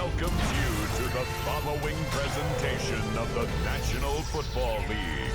welcomes you to the following presentation of the National Football League.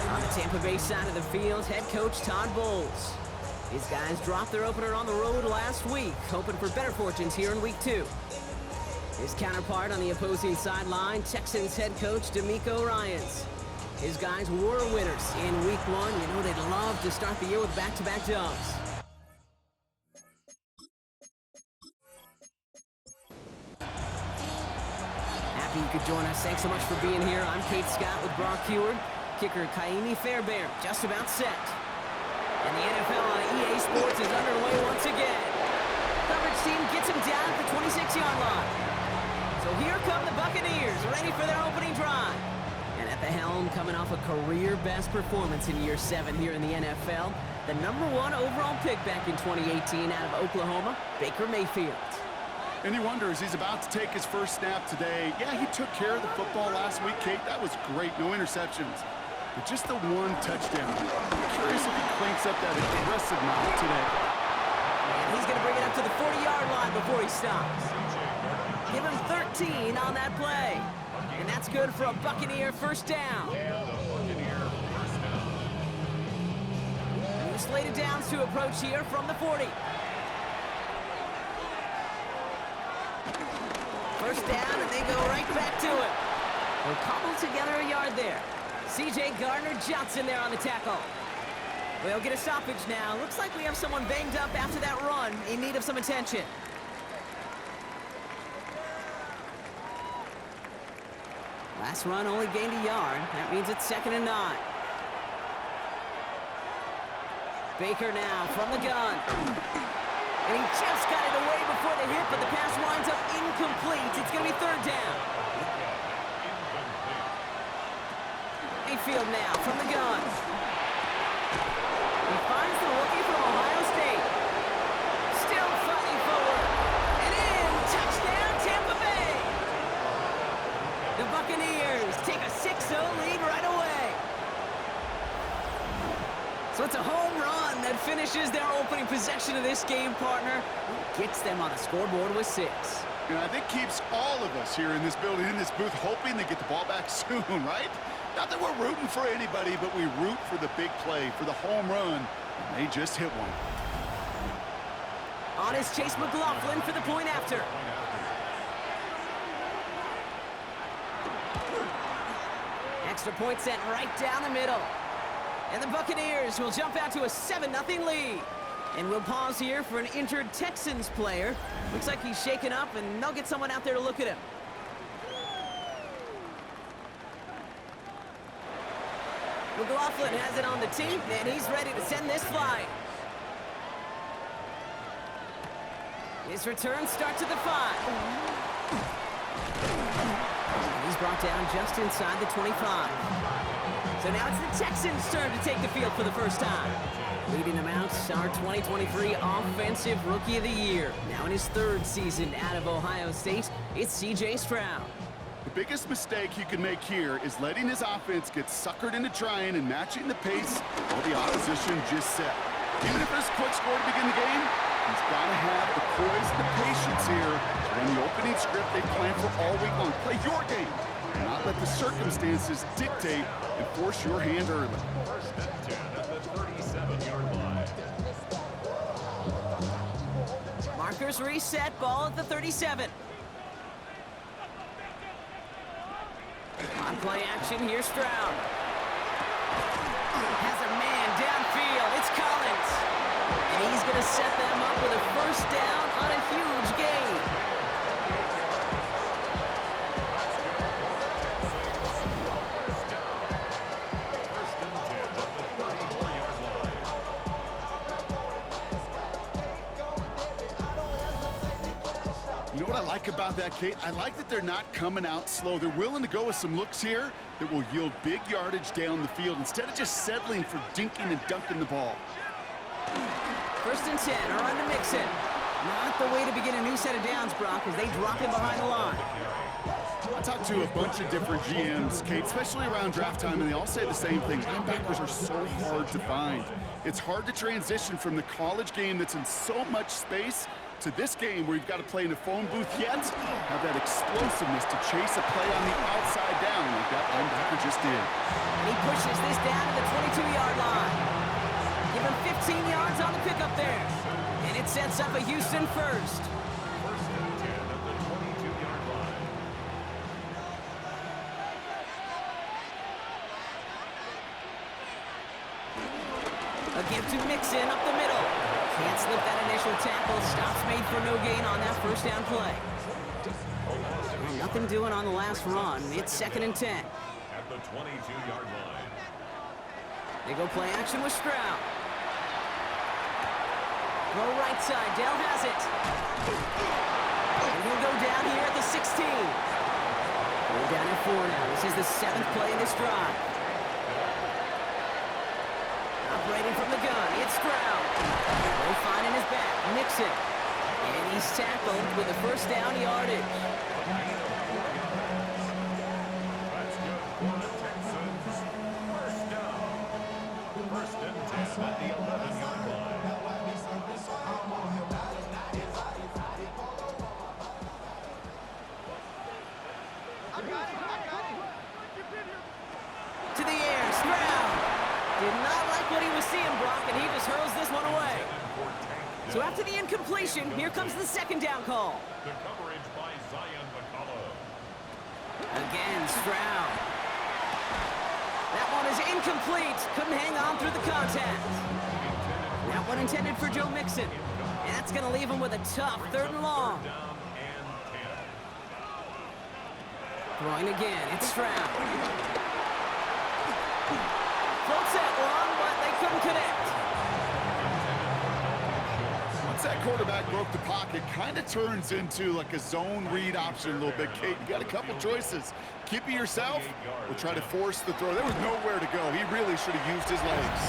On the Tampa Bay side of the field, head coach Todd Bowles. These guys dropped their opener on the road last week, hoping for better fortunes here in Week 2. His counterpart on the opposing sideline, Texans head coach DeMeco Ryans. His guys were winners in Week 1. You know they'd love to start the year with back-to-back dubs. Happy you could join us. Thanks so much for being here. I'm Kate Scott with Brock Heward. Kicker Kaimi Fairbairn just about set. And the NFL on EA Sports is underway once again. Coverage team gets him down at the 26-yard line. So here come the Buccaneers, ready for their opening drive. And at the helm, coming off a career-best performance in Year 7 here in the NFL, the #1 overall pick back in 2018 out of Oklahoma, Baker Mayfield. And he wonders, he's about to take his first snap today. Yeah, he took care of the football last week, Kate. That was great. No interceptions. But just the one touchdown. I'm curious if he cranks up that aggressive knock today. And he's going to bring it up to the 40-yard line before he stops. Give him 13 on that play. And that's good for a Buccaneer first down. New slated downs to approach here from the 40. First down, and they go right back to it. They'll cobble together a yard there. C.J. Gardner-Johnson there on the tackle. We'll get a stoppage now. Looks like we have someone banged up after that run, in need of some attention. Last run only gained a yard. That means it's 2nd and 9. Baker now from the gun. And he just got it away before the hit, but the pass winds up incomplete. It's going to be 3rd down. Mayfield now from the gun. He finds the rookie from Ohio State. Still fighting forward. And in! Touchdown, Tampa Bay! The Buccaneers take a 6-0 lead right away. So it's a home run that finishes their opening possession of this game, partner. Gets them on the scoreboard with 6. And I think keeps all of us here in this building, in this booth, hoping they get the ball back soon, right? Not that we're rooting for anybody, but we root for the big play, for the home run, and they just hit one. On is Chase McLaughlin for the point after. Extra point sent right down the middle. And the Buccaneers will jump out to a 7-0 lead. And we'll pause here for an injured Texans player. Looks like he's shaken up, and they'll get someone out there to look at him. McLaughlin has it on the tee, and he's ready to send this flying. His return starts at the 5. And he's brought down just inside the 25. So now it's the Texans' turn to take the field for the first time. Leading them out, our 2023 Offensive Rookie of the Year. Now in his 3rd season out of Ohio State, it's C.J. Stroud. The biggest mistake he could make here is letting his offense get suckered into trying and matching the pace while the opposition just set. Even if there's a quick score to begin the game, he's got to have the poise and the patience here to run the opening script they planned for all week long. Play your game, and not let the circumstances dictate and force your hand early. First and 10 at the 37-yard line. Markers reset, ball at the 37. On play action, here's Stroud. Has a man downfield. It's Collins. And he's going to set them up up with a first down on a huge gain. You know what I like about that, Kate? I like that they're not coming out slow. They're willing to go with some looks here that will yield big yardage down the field instead of just settling for dinking and dunking the ball. First and 10, or on to Mixon. Not the way to begin a new set of downs, Brock, as they drop him behind the line. I talked to a bunch of different GMs, Kate, especially around draft time, and they all say the same thing. Linebackers are so hard to find. It's hard to transition from the college game that's in so much space to this game where you've got to play in a phone booth yet have that explosiveness to chase a play on the outside down like that linebacker just did. And he pushes this down to the 22-yard line. Give him 15 yards on the pickup there. And it sets up a Houston first. First and 10 at the 22-yard line. A give to Mixon up the middle. Can't slip that initial tackle. Stops made for no gain on that first down play. Well, nothing doing on the last run. It's second and 10. At the 22-yard line. They go play action with Stroud. Go right side. Dell has it. And he'll go down here at the 16. We're down at 4 now. This is the 7th play in this drive. Operating from the gun, it's Stroud. No finding his back, Mixon. And he's tackled with a first down yardage. That's good for the Texans. First down. First and 10 at the 11-yard line. To the air, Stroud. Did not like what he was seeing, Brock, and he just hurls this one away. So after the incompletion, here comes the second down call. The coverage by Zion McCullough. Again, Stroud. That one is incomplete. Couldn't hang on through the contact. That one intended for Joe Mixon. And that's going to leave him with a tough 3rd and long. Down and 10. Throwing again, it's Stroud. Floats that one, but they couldn't connect. Once that quarterback broke the pocket, kind of turns into like a zone read option a little bit, Kate. You got a couple choices. Keep it yourself or try to force the throw. There was nowhere to go. He really should have used his legs.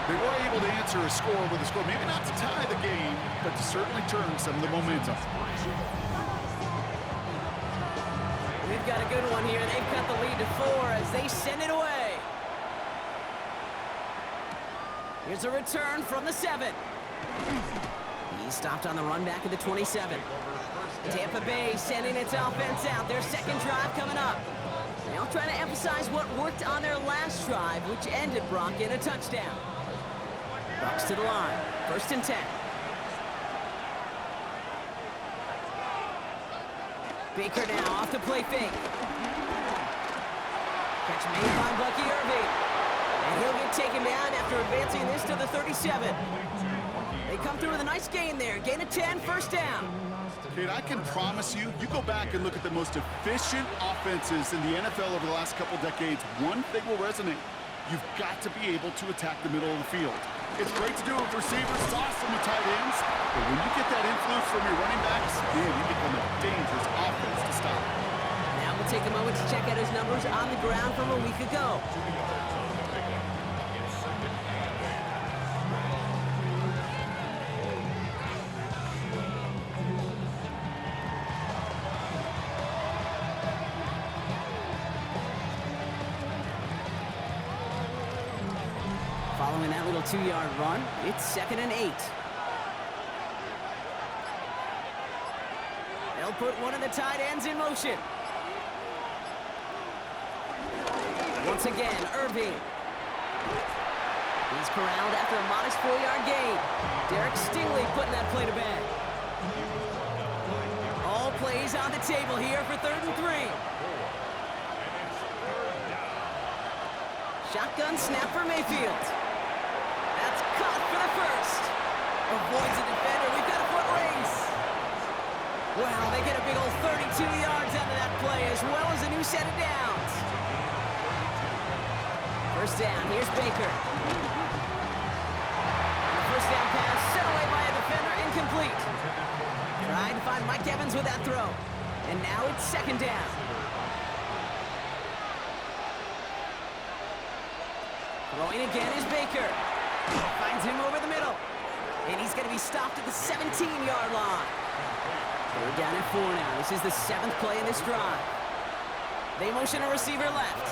They were able to answer a score with a score. Maybe not to tie the game, but to certainly turn some of the momentum. We've got a good one here. They've cut the lead to 4 as they send it away. Here's a return from the 7. He stopped on the run back at the 27. Tampa Bay sending its offense out. Their second drive coming up. They'll try to emphasize what worked on their last drive, which ended, Brock, in a touchdown. Bucks to the line. First and 10. Baker now off the play fake. Catch made by Bucky Irving. And he'll get taken down after advancing this to the 37. They come through with a nice gain there. Gain of 10, first down. Kate, I can promise you, you go back and look at the most efficient offenses in the NFL over the last couple decades, one thing will resonate. You've got to be able to attack the middle of the field. It's great to do it with receivers. It's awesome with tight ends. But when you get that influence from your running backs, man, you become a dangerous offense to stop. Now we'll take a moment to check out his numbers on the ground from a week ago. Following that little 2-yard run, it's second and 8. They'll put one of the tight ends in motion. Once again, Irving. He's corralled after a modest 4-yard gain. Derek Stingley putting that play to bed. All plays on the table here for 3rd and 3. Shotgun snap for Mayfield. That's caught for the first. Avoids a Wow, they get a big old 32 yards out of that play, as well as a new set of downs. First down, here's Baker. And the first down pass set away by a defender, incomplete. Trying to find Mike Evans with that throw. And now it's second down. Throwing again is Baker. Finds him over the middle. And he's going to be stopped at the 17-yard line. They're down at 4 now. This is the 7th play in this drive. They motion a receiver left.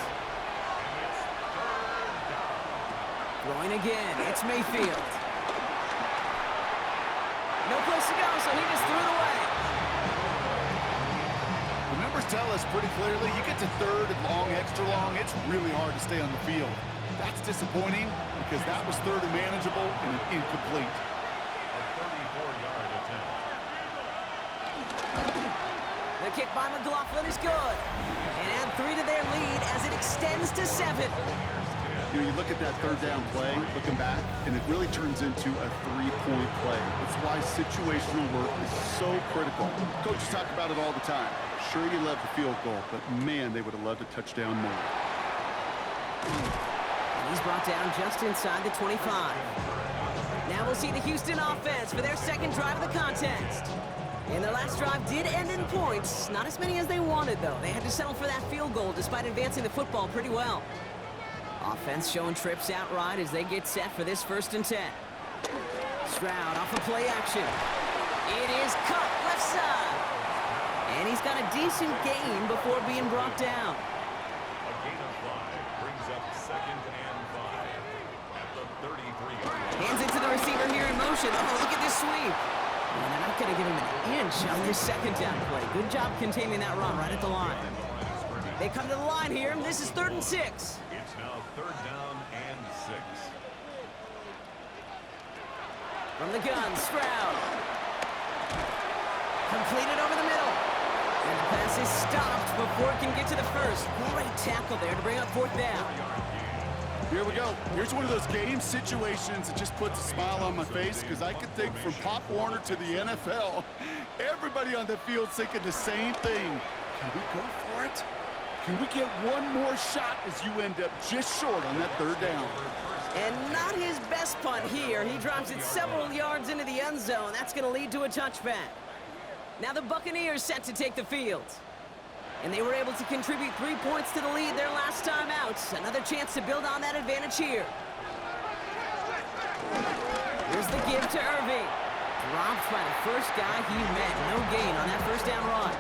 Throwing again. It's Mayfield. No place to go, so he just threw it away. The numbers tell us pretty clearly, you get to third and long, extra long, it's really hard to stay on the field. That's disappointing because that was third and manageable and an incomplete. A 34-yard attempt. The kick by McLaughlin is good. And add 3 to their lead as it extends to 7. You know, you look at that third down play, looking back, and it really turns into a 3-point play. That's why situational work is so critical. Coaches talk about it all the time. Sure, you love the field goal, but man, they would have loved a touchdown more. And he's brought down just inside the 25. Now we'll see the Houston offense for their second drive of the contest. And their last drive did end in points. Not as many as they wanted, though. They had to settle for that field goal despite advancing the football pretty well. Offense showing trips outright as they get set for this 1st and 10. Stroud off of play action. It is cut left side. And he's got a decent gain before being brought down. A gain of 5 brings up 2nd and 5 at the 33-yard line. Hands it to the receiver here in motion. Oh, look at this sweep. And they're not going to give him an inch on this second down play. Good job containing that run right at the line. They come to the line here, and this is 3rd and 6. It's now 3rd down and 6. From the gun, Stroud. Completed over the middle. And the pass is stopped before it can get to the first. Great tackle there to bring up 4th down. Here we go. Here's one of those game situations that just puts a smile on my face because I could think from Pop Warner to the NFL, everybody on the field thinking the same thing. Can we go for it? Can we get one more shot as you end up just short on that 3rd down? And not his best punt here. He drops it several yards into the end zone. That's going to lead to a touchback. Now the Buccaneers set to take the field. And they were able to contribute 3 points to the lead their last time out. Another chance to build on that advantage here. Here's the give to Irving. Dropped by the first guy he met. No gain on that 1st down run.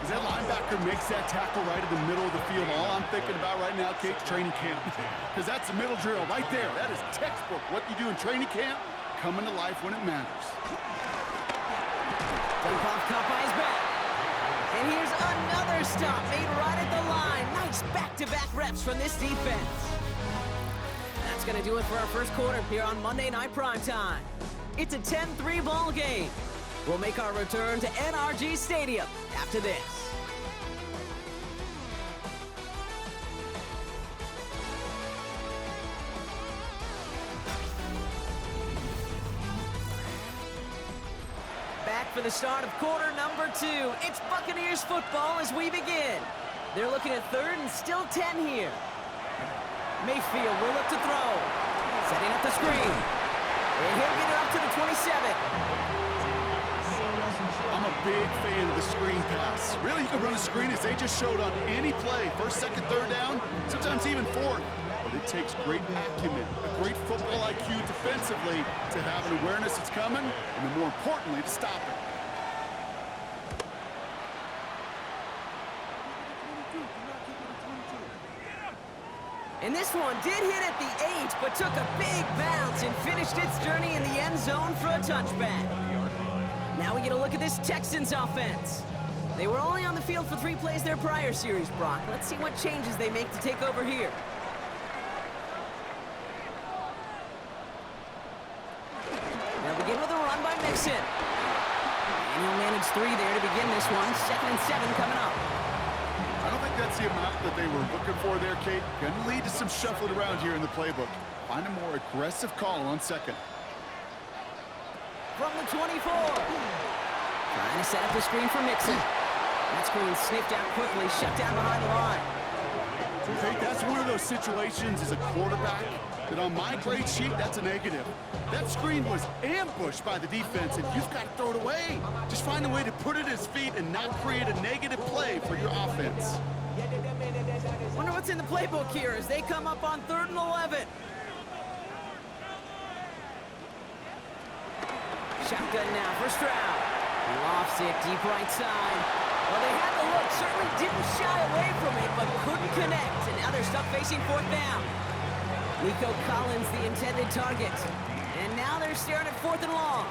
As that linebacker makes that tackle right in the middle of the field, all I'm thinking about right now, Kate, training camp. Because that's the middle drill right there. That is textbook. What you do in training camp, coming to life when it matters. Dunkoff caught by his back. And here's another stop made right at the line. Nice back-to-back reps from this defense. That's going to do it for our first quarter here on Monday Night Primetime. It's a 10-3 ball game. We'll make our return to NRG Stadium after this. Back for the start of quarter number 2. It's Buccaneers football as we begin. They're looking at 3rd and still 10 here. Mayfield will look to throw. Setting up the screen. And he'll get it up to the 27. I'm a big fan of the screen pass. Really, you can run a screen as they just showed on any play. 1st, 2nd, 3rd down, sometimes even 4th. But it takes great acumen, a great football IQ defensively to have an awareness it's coming, and then more importantly, to stop it. And this one did hit at the 8, but took a big bounce and finished its journey in the end zone for a touchback. Now we get a look at this Texans offense. They were only on the field for 3 plays their prior series, Brock. Let's see what changes they make to take over here. They'll begin with a run by Mixon. And he'll manage 3 there to begin this one. 2nd and 7 coming up. I don't think that's the amount that they were looking for there, Kate. Going to lead to some shuffling around here in the playbook. Find a more aggressive call on 2nd. From the 24. Trying to set up the screen for Mixon. That screen sniffed out quickly, shut down behind the line. Hey, that's one of those situations as a quarterback that on my grade sheet, that's a negative. That screen was ambushed by the defense, and you've got to throw it away. Just find a way to put it at his feet and not create a negative play for your offense. Wonder what's in the playbook here as they come up on 3rd and 11. Shotgun now for Stroud. Lofts it deep right side. Well, they had the look, certainly didn't shy away from it, but couldn't connect. And now they're stuck facing 4th down. Nico Collins, the intended target. And now they're staring at 4th and long.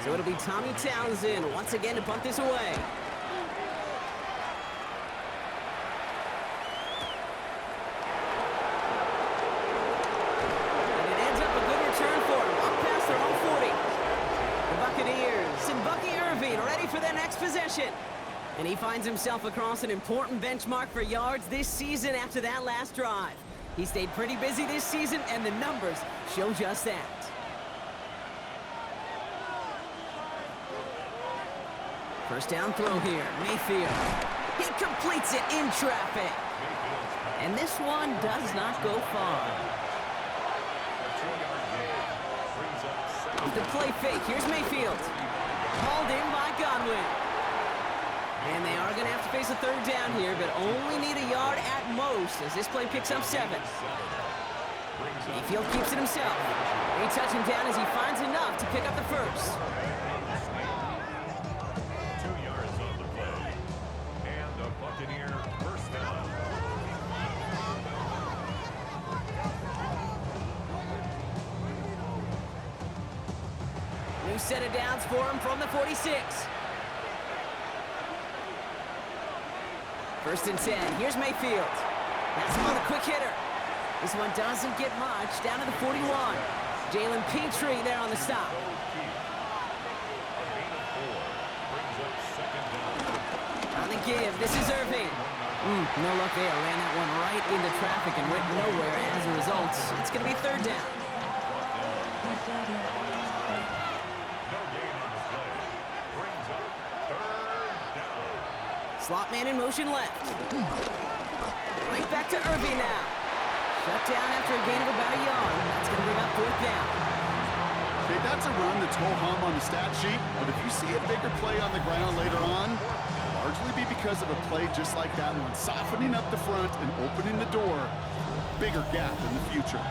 So it'll be Tommy Townsend once again to punt this away. And it ends up a good return for them, up past their own 40. The Buccaneers and Bucky Irving ready for their next possession. And he finds himself across an important benchmark for yards this season after that last drive. He stayed pretty busy this season, and the numbers show just that. First down throw here, Mayfield. He completes it in traffic. And this one does not go far. The play fake, here's Mayfield. Hauled in by Godwin. And they are going to have to face a 3rd down here, but only need a yard at most as this play picks up 7. Mayfield keeps it himself. They touch him down as he finds enough to pick up the first. 2 yards on the play. And a Buccaneer first down. New set of downs for him from the 46. 1st and 10. Here's Mayfield. That's him on the quick hitter. This one doesn't get much. Down to the 41. Jalen Petrie there on the stop. On the give. This is Irving. No luck there. Ran that one right into traffic and went nowhere as a result. It's going to be 3rd down. Slot man in motion left. Right back to Irving now. Shut down after a gain of about a yard. That's going to bring up 4th down. Okay, that's a run that's ho-hum on the stat sheet, but if you see a bigger play on the ground later on, it'll largely be because of a play just like that one, softening up the front and opening the door. Bigger gap in the future.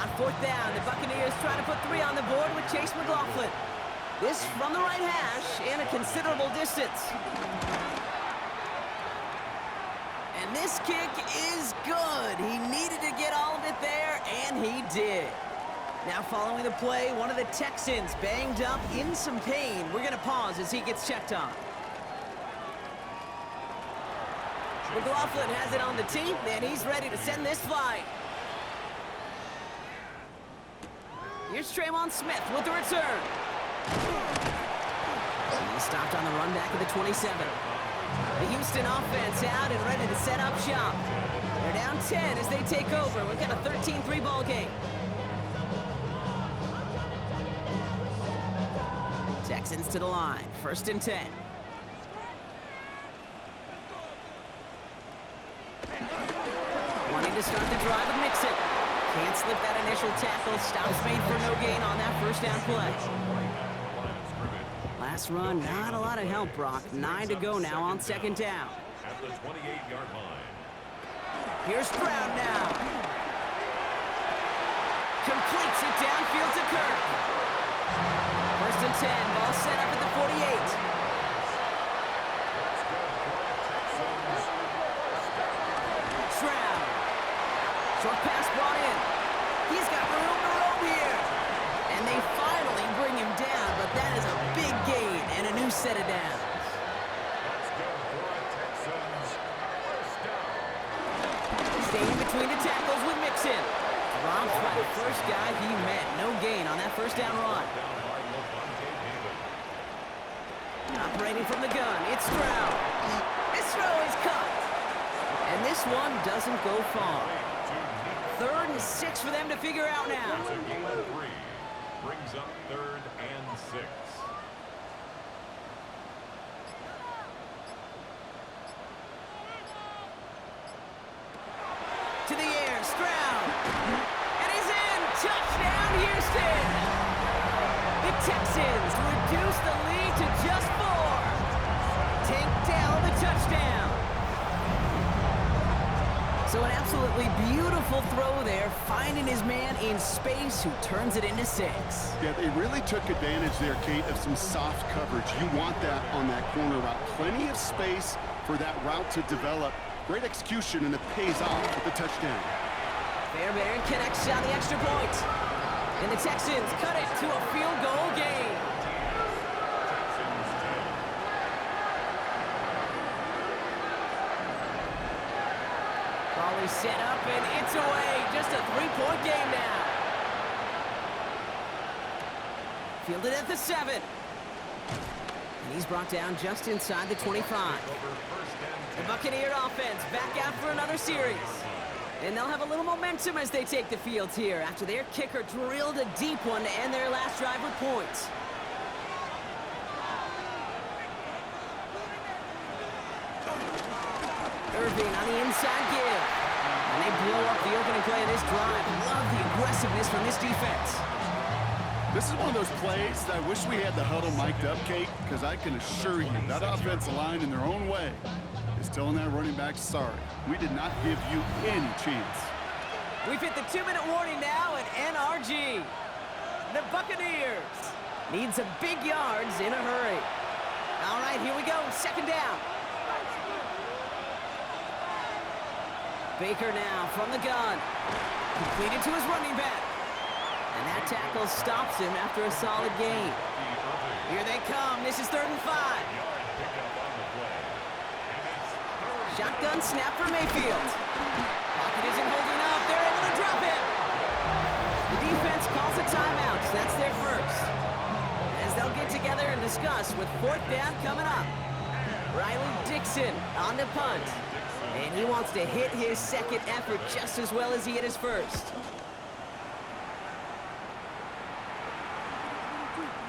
On 4th down, the Buccaneers try to put 3 on the board with Chase McLaughlin. This from the right hash and a considerable distance. And this kick is good. He needed to get all of it there, and he did. Now following the play, one of the Texans banged up in some pain. We're going to pause as he gets checked on. McLaughlin has it on the tee, and he's ready to send this flying. Here's Tremon Smith with the return. He stopped on the run back of the 27. The Houston offense out and ready to set up shop. They're down 10 as they take over. We've got a 13-3 ball game. Texans to the line. 1st and 10. Wanting to start the drive with Mixon. Can't slip that initial tackle. Stops made for no gain on that 1st down play. Last run, not a lot of help, Brock. 9 to go now on 2nd down. At the 28-yard line. Here's Stroud now. Completes it downfield to Kirk. 1st and 10, ball set up at the 48. Stroud. Short pass brought in. He's got room to roam here. And they finally bring him down, but that is a big gain and a new set of downs. Staying between the tackles with Mixon. Dropped by the first guy he met. No gain on that 1st down run. Operating from the gun, it's Stroud. This throw is caught. And this one doesn't go far. 3rd and 6 for them to figure out now. It's a gain of 3. Brings up 3rd and 6. to the air. Stroud. And he's in. Touchdown, Houston. The Texans reduce the lead to just 4. Take down the touchdown. So an absolutely beautiful throw there, finding his man in space who turns it into 6. Yeah, they really took advantage there, Kate, of some soft coverage. You want that on that corner route. Plenty of space for that route to develop. Great execution, and it pays off with the touchdown. Fairbairn connects on the extra point. And the Texans cut it to a field goal game. Ball is set up, and it's away. Just a 3-point game now. Fielded at the 7. And he's brought down just inside the 25. The Buccaneer offense back out for another series. And they'll have a little momentum as they take the field here after their kicker drilled a deep one to end their last drive with points. Irving on the inside give. And they blow up the opening play of this drive. Love the aggressiveness from this defense. This is one of those plays that I wish we had the huddle mic'd up, Kate, because I can assure you that offensive line in their own way is telling that running back, sorry, we did not give you any chance. We've hit the 2-minute warning now at NRG. The Buccaneers need some big yards in a hurry. All right, here we go, 2nd down. Baker now from the gun. Completed to his running back. And that tackle stops him after a solid gain. Here they come. This is 3rd and 5. Shotgun snap for Mayfield. Pocket isn't holding up. They're able to drop him. The defense calls a timeout. That's their first. As they'll get together and discuss with 4th down coming up. Riley Dixon on the punt. And he wants to hit his 2nd effort just as well as he hit his 1st.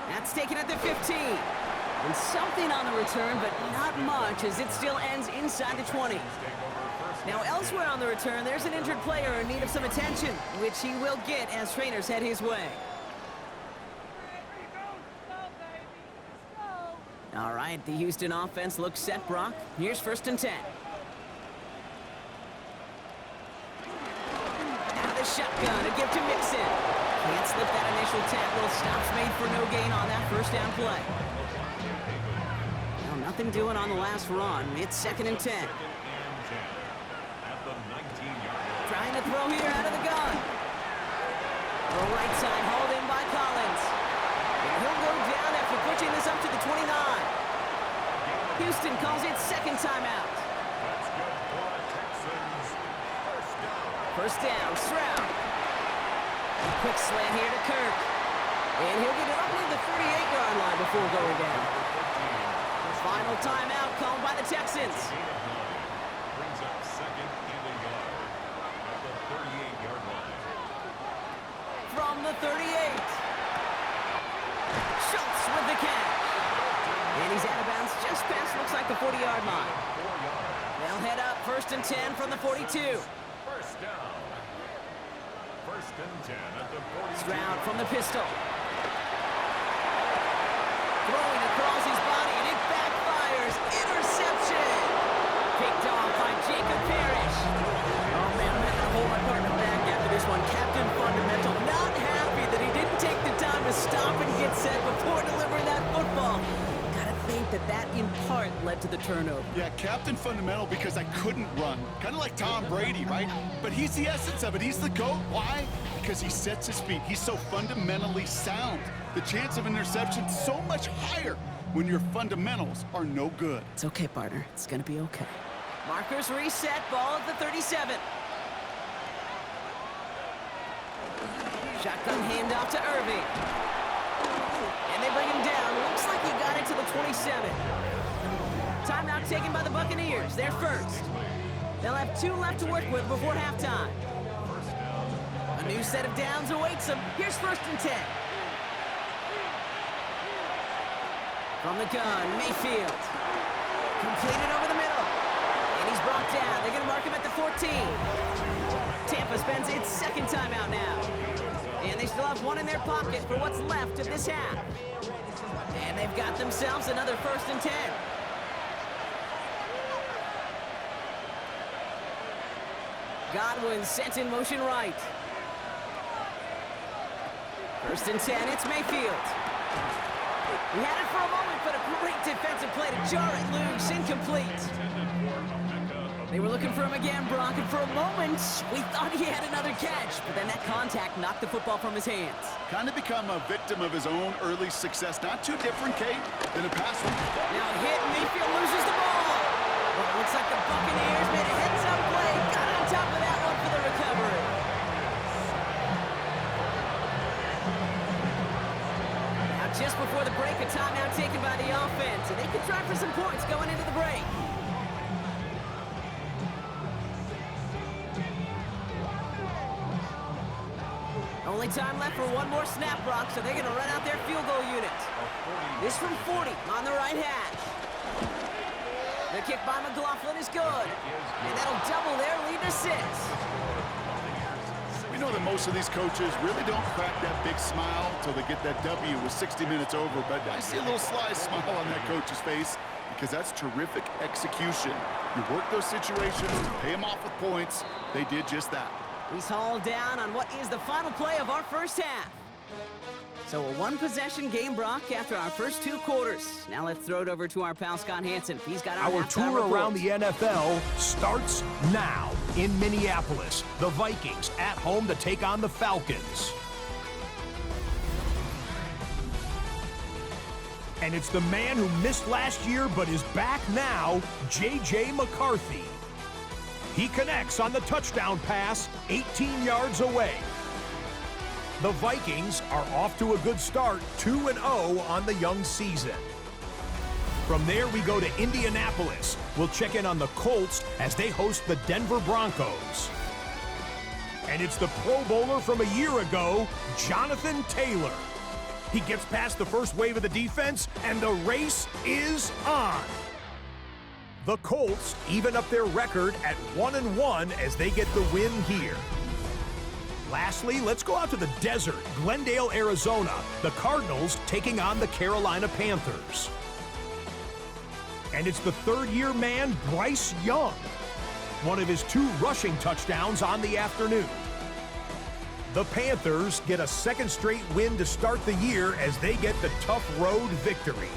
That's taken at the 15. And something on the return, but not much, as it still ends inside the 20. Now, elsewhere on the return, there's an injured player in need of some attention, which he will get as trainers head his way. All right, the Houston offense looks set, Brock. Here's 1st and 10. Out of the shotgun, a give to Mixon. Can't slip that initial tackle. Stops made for no gain on that 1st down play. Well, nothing doing on the last run. It's 2nd and 10. Trying to throw here out of the gun. The right side hauled in by Collins. And he'll go down after pushing this up to the 29. Houston calls it 2nd timeout. 1st down, Stroud. Quick slant here to Kirk. And he'll get it up to the 38-yard line before going down. Final timeout called by the Texans. Brings up 2nd and a yard at the 38-yard line. From the 38. Schultz with the catch. And he's out of bounds just past, looks like the 40-yard line. They'll head up 1st and 10 from the 42. 1st down. 1st and 10 at the 42. Stroud from the pistol. Throwing across his body, and it backfires. Interception. Picked off by Jacob Parrish. Oh, man, I'm having to hold my partner back after this one. Captain Fundamental not happy that he didn't take the time to stop and get set before delivering that football. Gotta think that in part led to the turnover. Yeah, Captain Fundamental because I couldn't run. Kind of like Tom Brady, right? But he's the essence of it. He's the GOAT. Why? Because he sets his feet. He's so fundamentally sound. The chance of interception so much higher when your fundamentals are no good. It's okay, partner. It's gonna be okay. Markers reset. Ball at the 37. Shotgun handoff to Irving. And they bring him down. Looks like he got it to the 27. Timeout taken by the Buccaneers. They're first. They'll have 2 left to work with before halftime. A new set of downs awaits them. Here's 1st and 10. From the gun, Mayfield. Completed over the middle. And he's brought down. They're going to mark him at the 14. Tampa spends its second timeout now. And they still have one in their pocket for what's left of this half. And they've got themselves another 1st and 10. Godwin sent in motion right. 1st and 10, it's Mayfield. He had it for a moment, but a great defensive play to jar it loose, incomplete. They were looking for him again, Brock, and for a moment, we thought he had another catch, but then that contact knocked the football from his hands. Kind of become a victim of his own early success. Not too different, Kate, than a pass one. Now a hit, Mayfield loses the ball. Well, it looks like the Buccaneers made a heads-up play, got on top of that one for the recovery. Now just before the break, a timeout taken by the offense, and they can try for some points going into the break. Only time left for one more snap, Brock, so they're going to run out their field goal unit. This from 40 on the right hash. The kick by McLaughlin is good. And that'll double their lead to 6. We know that most of these coaches really don't crack that big smile until they get that W with 60 minutes over, but I see a little sly smile on that coach's face because that's terrific execution. You work those situations to pay them off with points. They did just that. He's hauled down on what is the final play of our first half. So a one-possession game, Brock, after our first 2 quarters. Now let's throw it over to our pal Scott Hansen. He's got our tour around the NFL starts now in Minneapolis. The Vikings at home to take on the Falcons. And it's the man who missed last year but is back now, J.J. McCarthy. He connects on the touchdown pass 18 yards away. The Vikings are off to a good start, 2-0 on the young season. From there, we go to Indianapolis. We'll check in on the Colts as they host the Denver Broncos. And it's the Pro Bowler from a year ago, Jonathan Taylor. He gets past the first wave of the defense, and the race is on. The Colts even up their record at 1-1 as they get the win here. Lastly, let's go out to the desert, Glendale, Arizona. The Cardinals taking on the Carolina Panthers. And it's the third-year man, Bryce Young. One of his 2 rushing touchdowns on the afternoon. The Panthers get a second straight win to start the year as they get the tough road victory.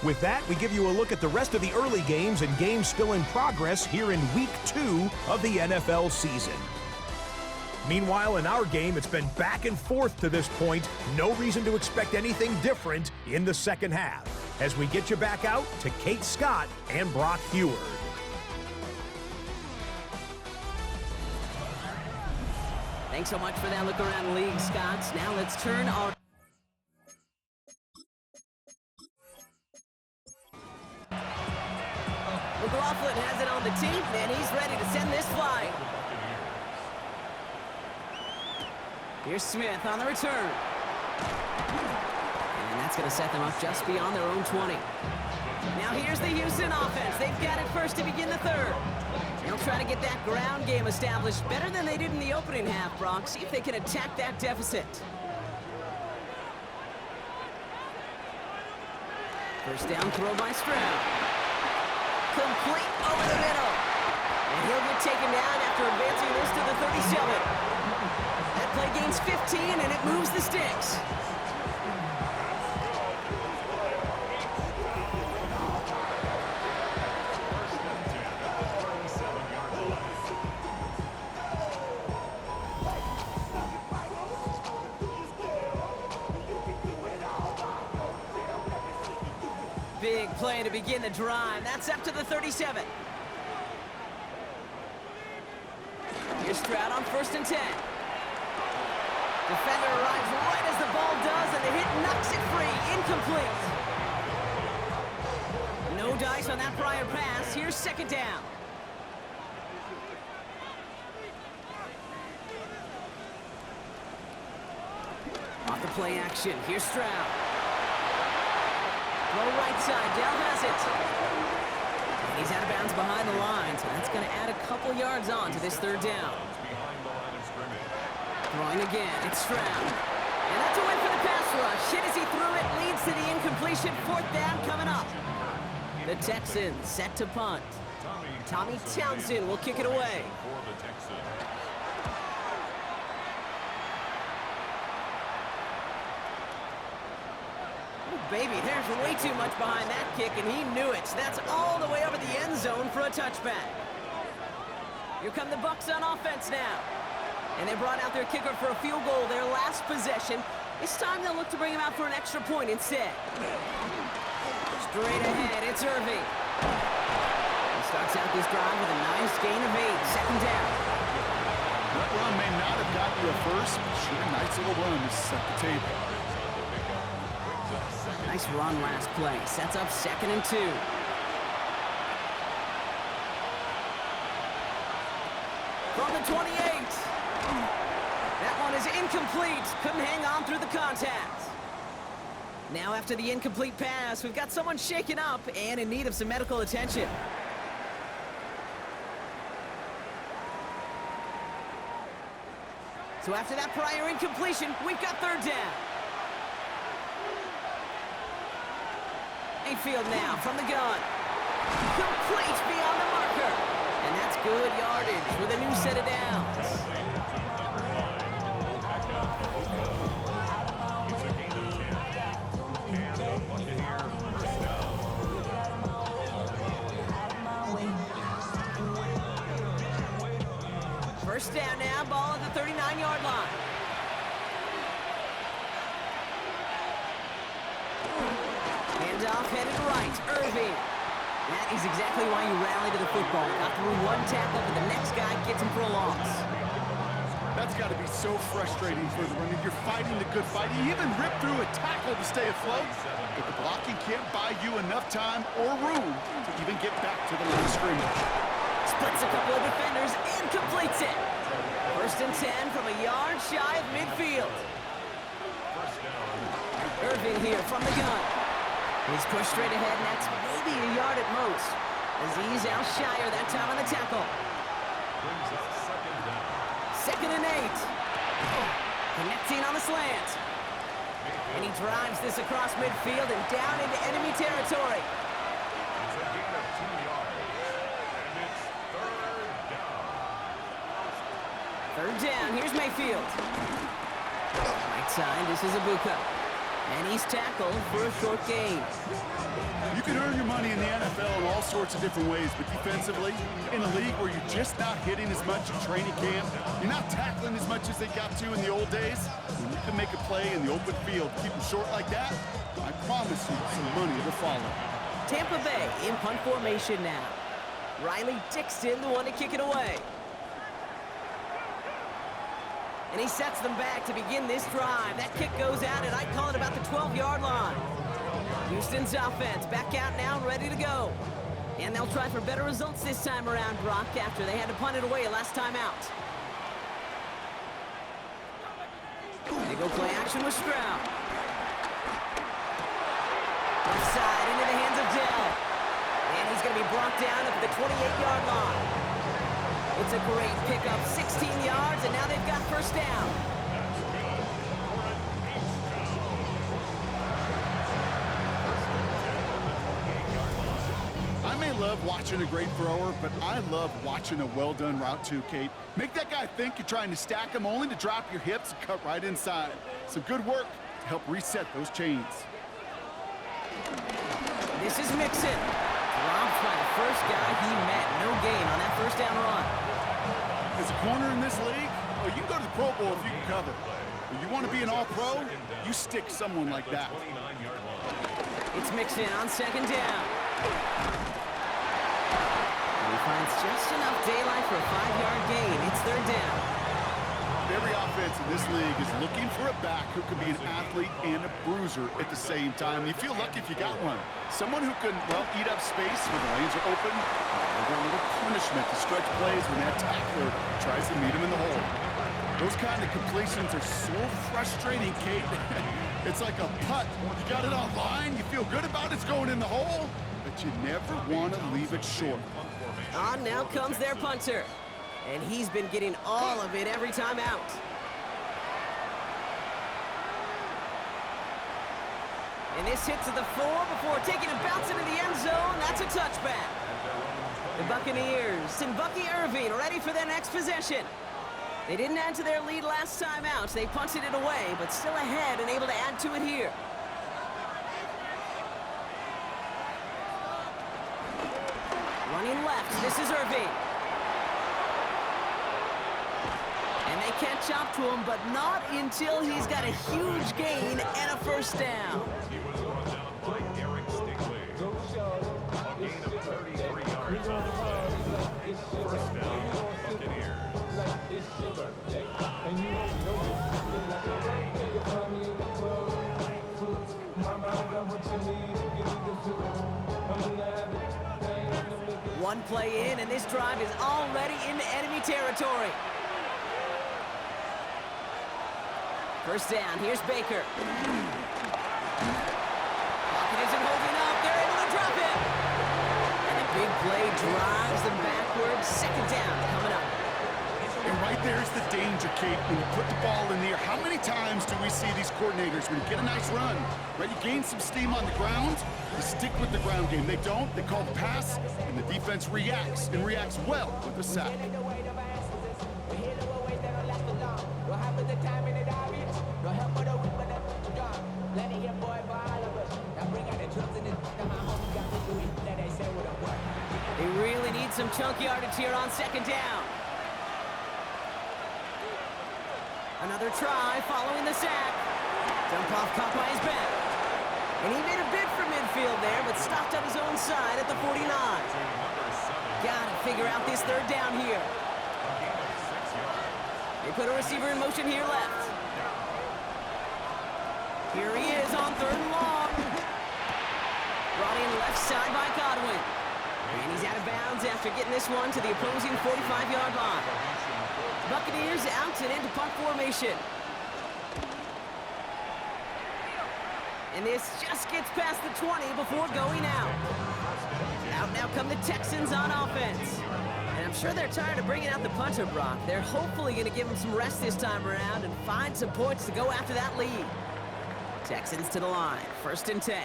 With that, we give you a look at the rest of the early games and games still in progress here in Week 2 of the NFL season. Meanwhile, in our game, it's been back and forth to this point. No reason to expect anything different in the second half. As we get you back out to Kate Scott and Brock Heward. Thanks so much for that look around the league, Scott. Now let's turn our... McLaughlin has it on the team, and he's ready to send this flying. Here's Smith on the return. And that's going to set them up just beyond their own 20. Now here's the Houston offense. They've got it first to begin the third. They'll try to get that ground game established better than they did in the opening half, Brock. See if they can attack that deficit. First down throw by Stroud. Complete over the middle. And he'll get taken down after advancing this to the 37. That play gains 15, and it moves the sticks. Big play to begin the drive. That's up to the 37. Here's Stroud on 1st and 10. Defender arrives right as the ball does, and the hit knocks it free. Incomplete. No dice on that prior pass. Here's 2nd down. Off the play action. Here's Stroud. Low right side, Dell has it. And he He's out of bounds behind the line, so that's going to add a couple yards on to this third down. Throwing again, it's Stroud. And that's a win for the pass rush. Hit as he threw it, leads to the incompletion. Fourth down coming up. The Texans set to punt. Tommy Townsend will kick it away. Oh, baby, there's way too much behind that kick, and he knew it. That's all the way over the end zone for a touchback. Here come the Bucs on offense now. And they brought out their kicker for a field goal their last possession. This time they'll look to bring him out for an extra point instead. Straight ahead, it's Irving. He starts out this drive with a nice gain of 8. Second down. That run may not have gotten you a first, but sure, a nice little run to set the table. Nice run last play. Sets up 2nd and 2. From the 28. That one is incomplete. Couldn't hang on through the contact. Now after the incomplete pass, we've got someone shaken up and in need of some medical attention. So after that prior incompletion, we've got third down. Mayfield now from the gun. Complete beyond the marker. And that's good yardage with a new set of downs. First down now, ball at the 39-yard line. Handoff headed right, Irving. That is exactly why you rally to the football. Got through one tackle, but the next guy gets him for a loss. That's got to be so frustrating for the runner. You're fighting the good fight. You even rip through a tackle to stay afloat, but the blocking can't buy you enough time or room to even get back to the line of scrimmage. Splits a couple of defenders and completes it. First and 10 from a yard shy of midfield. Irving here from the gun. He's pushed straight ahead, and that's maybe a yard at most. Aziz Al-Shire that time on the tackle. 2nd and 8. Connecting on the slant. And he drives this across midfield and down into enemy territory. It's a gain of 2 yards. And it's third down. Third down, here's Mayfield. Right side, this is Ibuka. And he's tackled for a short gain. You can earn your money in the NFL in all sorts of different ways, but defensively, in a league where you're just not hitting as much in training camp, you're not tackling as much as they got to in the old days, when you can make a play in the open field, keep them short like that, I promise you some money will follow. Tampa Bay in punt formation now. Riley Dixon, the one to kick it away. And he sets them back to begin this drive. That kick goes out, and I'd call it about the 12-yard line. Houston's offense back out now and ready to go. And they'll try for better results this time around, Brock, after they had to punt it away last time out. They go play action with Stroud. Left side into the hands of Dell. And he's going to be brought down at the 28-yard line. It's a great pickup, 16 yards, and now they've got first down. I may love watching a great thrower, but I love watching a well-done route too, Kate. Make that guy think you're trying to stack him only to drop your hips and cut right inside. Some good work to help reset those chains. This is Mixon. Dropped by the first guy he met. No gain on that first down run. As a corner in this league, well, you can go to the Pro Bowl if you can cover. If you want to be an all-pro, you stick someone like that. It's Mixon on second down. And he finds just enough daylight for a 5-yard gain. It's third down. Every offense in this league is looking for a back who can be an athlete and a bruiser at the same time. You feel lucky if you got one. Someone who can, well, eat up space when the lanes are open. A little punishment to stretch plays when that tackler tries to meet him in the hole. Those kind of completions are so frustrating, Kate. It's like a putt. You got it on line, you feel good about it's going in the hole, but but you never want to leave it short. On now comes their punter. And he's been getting all of it every time out. And this hit to the 4 before taking a bounce into the end zone. That's a touchback. The Buccaneers and Bucky Irving ready for their next possession. They didn't add to their lead last time out. They punted it away, but still ahead and able to add to it here. Running left, this is Irving. And they catch up to him, but not until he's got a huge gain and a first down. He was brought down by Eric Stingley. A gain of 33 yards on the play. First down, Buccaneers. One play in, and this drive is already into enemy territory. First down, here's Baker. Pocket isn't holding up, they're able to drop him. And a big play drives them backwards. Second down coming up. And right there's the danger, Kate, when you put the ball in the air. How many times do we see these coordinators, when you get a nice run, right, you gain some steam on the ground, you stick with the ground game. They don't, they call the pass, and the defense reacts, and reacts well with the sack. They really need some chunk yardage here on second down. Another try following the sack. Dump off caught by his back. And he made a bid for midfield there, but stopped on his own side at the 49. Gotta figure out this third down here. They put a receiver in motion here left. Here he is on third and long. Brought in left side by Godwin. And he's out of bounds after getting this one to the opposing 45-yard line. Buccaneers out and into punt formation. And this just gets past the 20 before going out. Out now come the Texans on offense. And I'm sure they're tired of bringing out the punter, Brock. They're hopefully going to give him some rest this time around and find some points to go after that lead. Texans to the line, 1st and 10.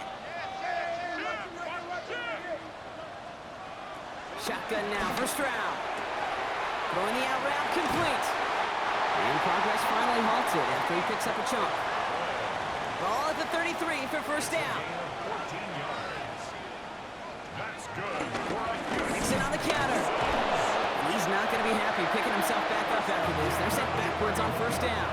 Shotgun now for Stroud. Throwing the out route complete. And progress finally halted after he picks up a chunk. Ball at the 33 for first down. 14 yards. That's good. Nixon on the counter. And he's not going to be happy picking himself back up after this. They're sent backwards on first down.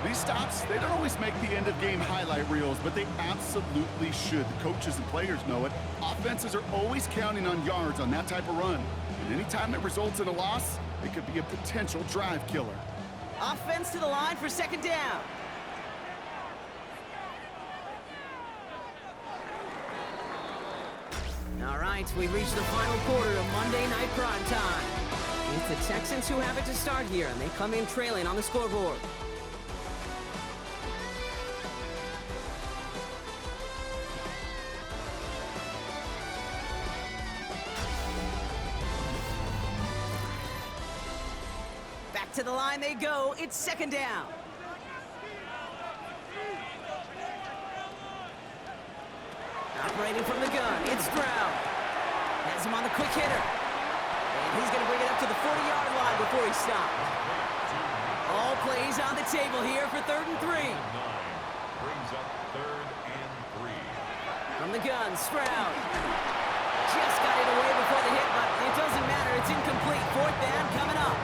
These stops, they don't always make the end-of-game highlight reels, but they absolutely should. The coaches and players know it. Offenses are always counting on yards on that type of run. And anytime it results in a loss, it could be a potential drive killer. Offense to the line for second down. All right, we've reached the final quarter of Monday Night Prime Time. It's the Texans who have it to start here, and they come in trailing on the scoreboard. Back to the line they go. It's second down. Operating from the gun, it's Stroud. Has him on the quick hitter. And he's going to bring it up to the 40-yard line before he stopped. All plays on the table here for 3rd and 3. Brings up 3rd and 3. From the gun, Stroud. Just got it away before the hit, but it doesn't matter. It's incomplete. 4th down coming up.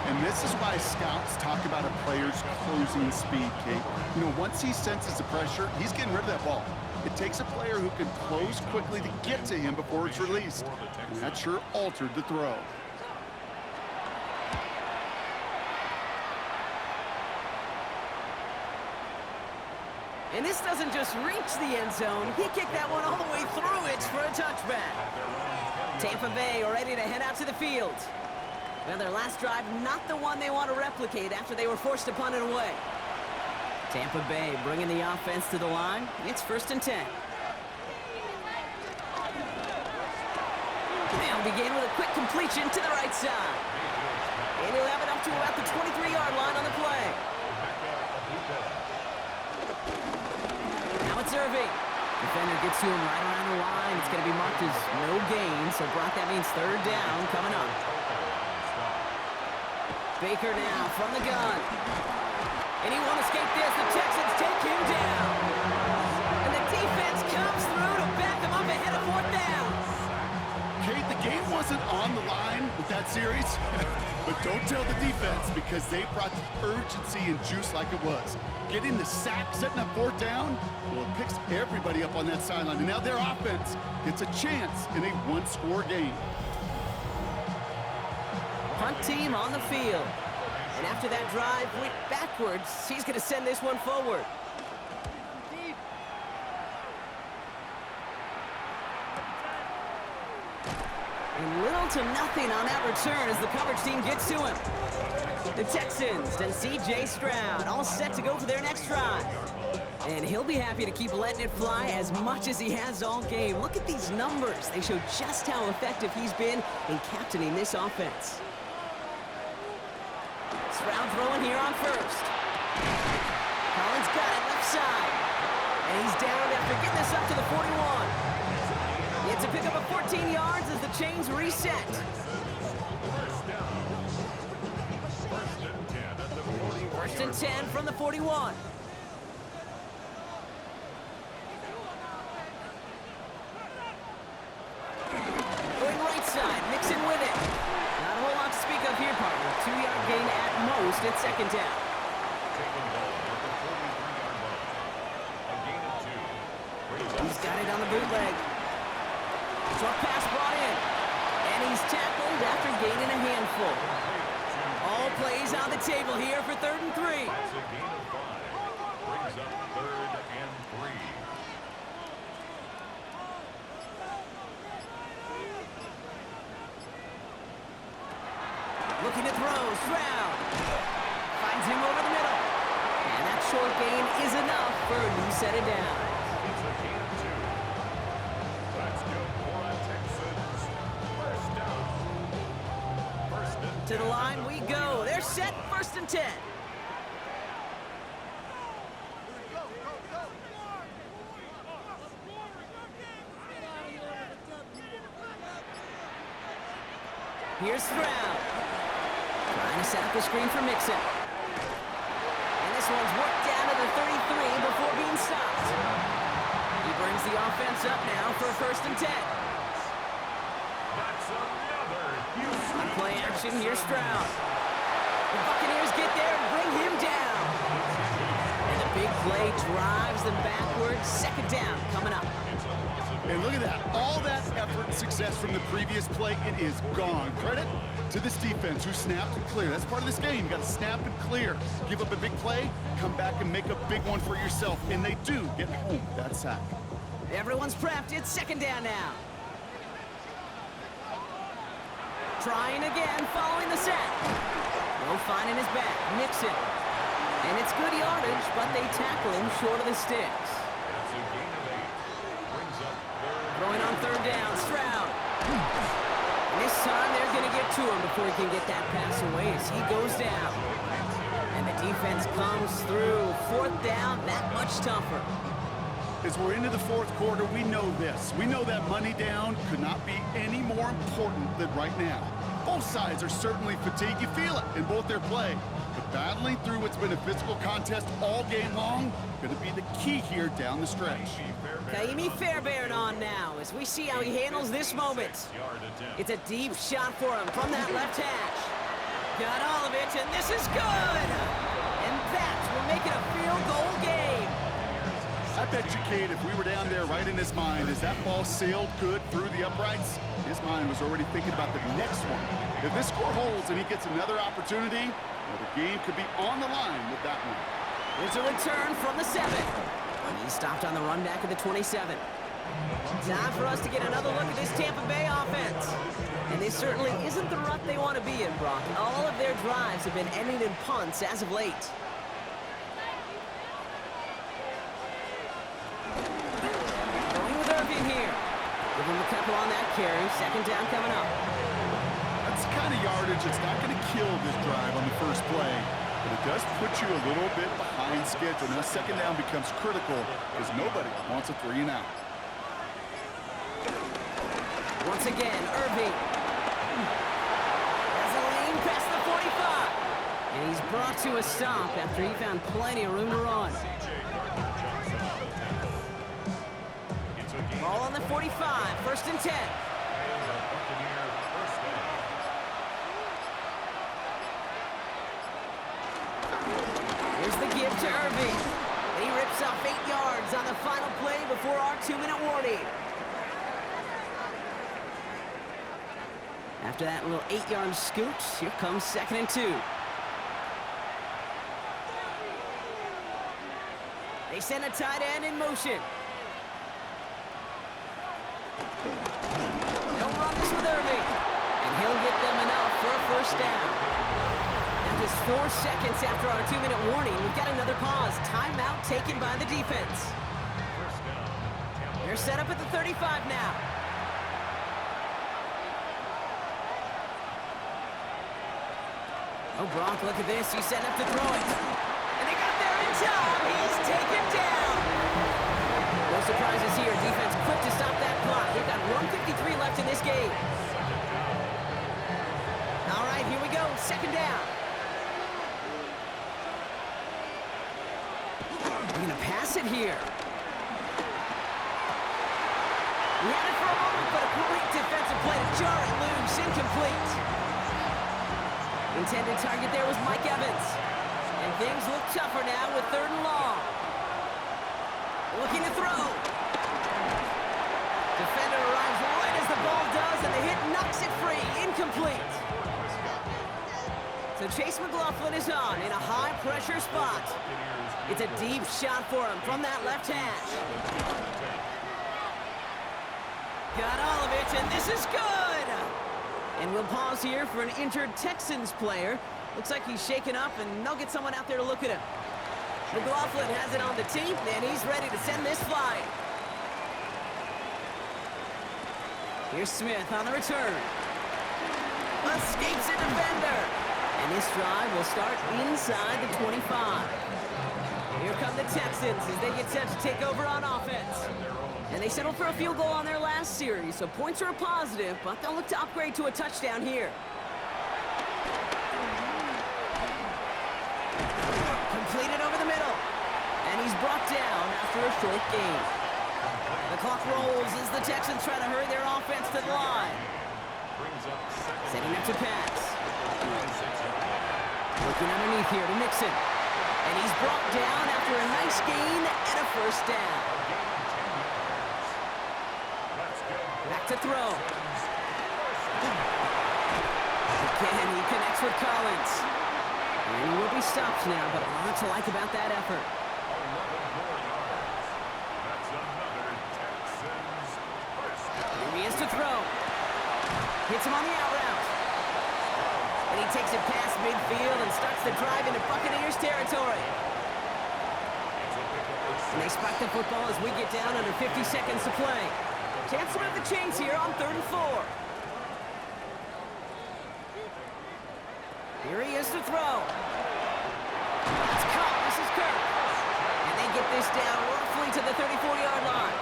And this is why scouts talk about a player's closing speed, Kate. You know, once he senses the pressure, he's getting rid of that ball. It takes a player who can close quickly to get to him before it's released. And that sure altered the throw. And this doesn't just reach the end zone. He kicked that one all the way through it for a touchback. Tampa Bay are ready to head out to the field. Well, their last drive, not the one they want to replicate after they were forced to punt it away. Tampa Bay bringing the offense to the line. It's 1st and 10. They'll begin with a quick completion to the right side. And he'll have it up to about the 23-yard line on the play. Now it's Irving. Defender gets to him right around the line. It's going to be marked as no gain. So, Brock, that means third down coming up. Baker now from the gun. And he won't escape this. The Texans take him down. And the defense comes through to back him up ahead of fourth down. Kate, the game wasn't on the line with that series, but don't tell the defense because they brought the urgency and juice like it was. Getting the sack, setting up fourth down, well, it picks everybody up on that sideline. And now their offense gets a chance in a one-score game. Punt team on the field. And after that drive went backwards, he's going to send this one forward. And little to nothing on that return as the coverage team gets to him. The Texans and C.J. Stroud all set to go for their next drive. And he'll be happy to keep letting it fly as much as he has all game. Look at these numbers. They show just how effective he's been in captaining this offense. Stroud throwing here on first. Collins got it left side. And he's down after getting this up to the 41. It's a pickup of 14 yards as the chains reset. First and 10 from the 41. Going right side, Mixon with it. Not a whole lot to speak of here, partner. 2-yard gain at most at second down. He's got it on the bootleg. Short pass brought in. And he's tackled after gaining a handful. All plays on the table here for 3rd and 3. That's a gain of 5. Brings up 3rd and 3. Looking to throw, Stroud. Finds him over the middle. And that short gain is enough for a new set of downs. It's a gain of 2. That's good for the Texans. First down. First and To the line we go. They're set, 1st and 10. Here's Stroud. Trying to set up the screen for Mixon. And this one's worked down to the 33 before being stopped. He brings the offense up now for a 1st and 10. That's another Houston. On play action, here's Stroud. The Buccaneers get there and bring him down. And the big play drives them backwards. 2nd down coming up. And look at that. All that effort and success from the previous play, it is gone. Credit to this defense who snapped and cleared. That's part of this game. You got to snap and clear. Give up a big play, come back and make a big one for yourself. And they do get home that sack. Everyone's prepped. It's 2nd down now. Trying again, following the sack. No finding his back. Nixon. And it's good yardage, but they tackle him short of the sticks. That's a gain of 8. Brings up 3rd. Throwing on 3rd down, Stroud. And this time they're going to get to him before he can get that pass away as he goes down. And the defense comes through. 4th down, that much tougher. As we're into the 4th quarter, we know this. We know that money down could not be any more important than right now. Both sides are certainly fatigued. You feel it in both their play. But battling through what's been a physical contest all game long, going to be the key here down the stretch. Kaimi Fairbairn on now as we see how he handles this moment. It's a deep shot for him from that left hash. Got all of it, and this is good! And that will make it a field goal game. I bet you, Kate, if we were down there right in his mind, as that ball sailed good through the uprights, his mind was already thinking about the next one. If this score holds and he gets another opportunity, well, the game could be on the line with that one. There's a return from the 7. He's stopped on the run back of the 27. Time for us to get another look at this Tampa Bay offense. And this certainly isn't the rut they want to be in, Brock. All of their drives have been ending in punts as of late. Going with Irving here. Giving the tackle on that carry. Second down coming up. That's the kind of yardage that's not going to kill this drive on the first play, but it does put you a little bit behind schedule. Now second down becomes critical because nobody wants a 3 and out. Once again, Irving. Has a lane past the 45. And he's brought to a stop after he found plenty of room to run. Ball on the 45, first and 10. Here's the give to Irving. And he rips off 8 yards on the final play before our 2-minute warning. After that little 8-yard scoot, here comes second and 2. They send a tight end in motion. They'll run this with Irving. And he'll get them enough for a first down. Now just 4 seconds after our 2-minute warning, we've got another pause. Timeout taken by the defense. They're set up at the 35 now. Oh, Brock, look at this. He's setting up to throw it. And they got there in time. He's taken down. No surprises here. Defense quick to stop that clock. They've got 1:53 left in this game. All right, here we go. Second down. They're going to pass it here. We had it for a moment, but a great defensive play to jar it loose. Incomplete. Intended target there was Mike Evans. And things look tougher now with 3rd and long. Looking to throw. Defender arrives right as the ball does, and the hit knocks it free. Incomplete. So Chase McLaughlin is on in a high-pressure spot. It's a deep shot for him from that left hash. Got all of it, and this is good! And we'll pause here for an injured Texans player. Looks like he's shaken up, and they'll get someone out there to look at him. McLaughlin has it on the team, and he's ready to send this flying. Here's Smith on the return. Escapes a defender. And this drive will start inside the 25. Here come the Texans as they get set to take over on offense. And they settled for a field goal on their last series, so points are a positive, but they'll look to upgrade to a touchdown here. Completed over the middle. And he's brought down after a short gain. The clock rolls as the Texans try to hurry their offense to the line. Setting up to pass. Looking underneath here to Mixon. And he's brought down after a nice gain and a first down. Back to throw. Again, he connects with Collins. And he will be stopped now, but a lot to like about that effort. Here he is to throw. Hits him on the out route. And he takes it past midfield and starts the drive into Buccaneers territory. And they spike the football as we get down under 50 seconds to play. Chance to move the chains here on 3rd and 4. Here he is to throw. It's caught. This is Kirk. And they get this down roughly to the 34-yard line.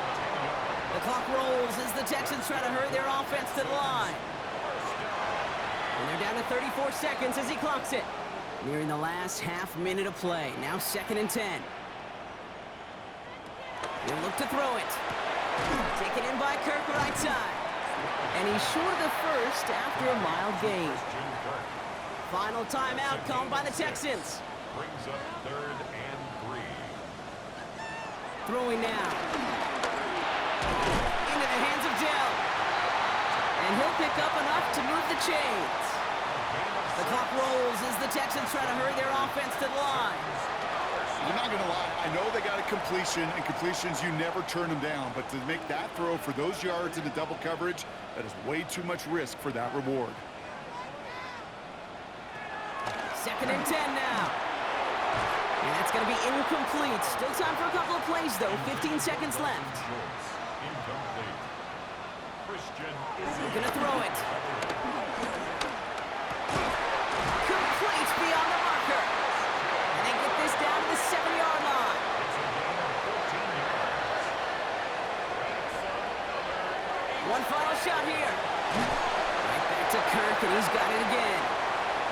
The clock rolls as the Texans try to hurry their offense to the line. And they're down to 34 seconds as he clocks it. Nearing the last half minute of play. Now 2nd and 10. He'll look to throw it. Taken in by Kirk right side. And he's short of the first after a mild gain. Final timeout called by the Texans. Brings up 3rd and 3. Throwing now. Into the hands of Dell. And he'll pick up enough to move the chains. The clock rolls as the Texans try to hurry their offense to the line. I'm not going to lie. I know they got a completion, and completions, you never turn them down. But to make that throw for those yards into double coverage, that is way too much risk for that reward. 2nd and 10 now. And that's going to be incomplete. Still time for a couple of plays, though. 15 seconds left. Christian is They're gonna throw it. Complete beyond the marker. And they get this down to the 7-yard line. One final shot here. Right back to Kirk, and he's got it again.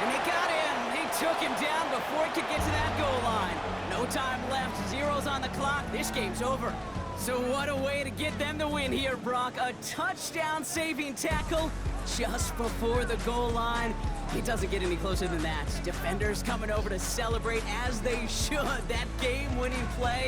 And they got him. They took him down before he could get to that goal line. No time left. Zeros on the clock. This game's over. So what a way to get them the win here, Brock. A touchdown-saving tackle just before the goal line. It doesn't get any closer than that. Defenders coming over to celebrate as they should. That game-winning play.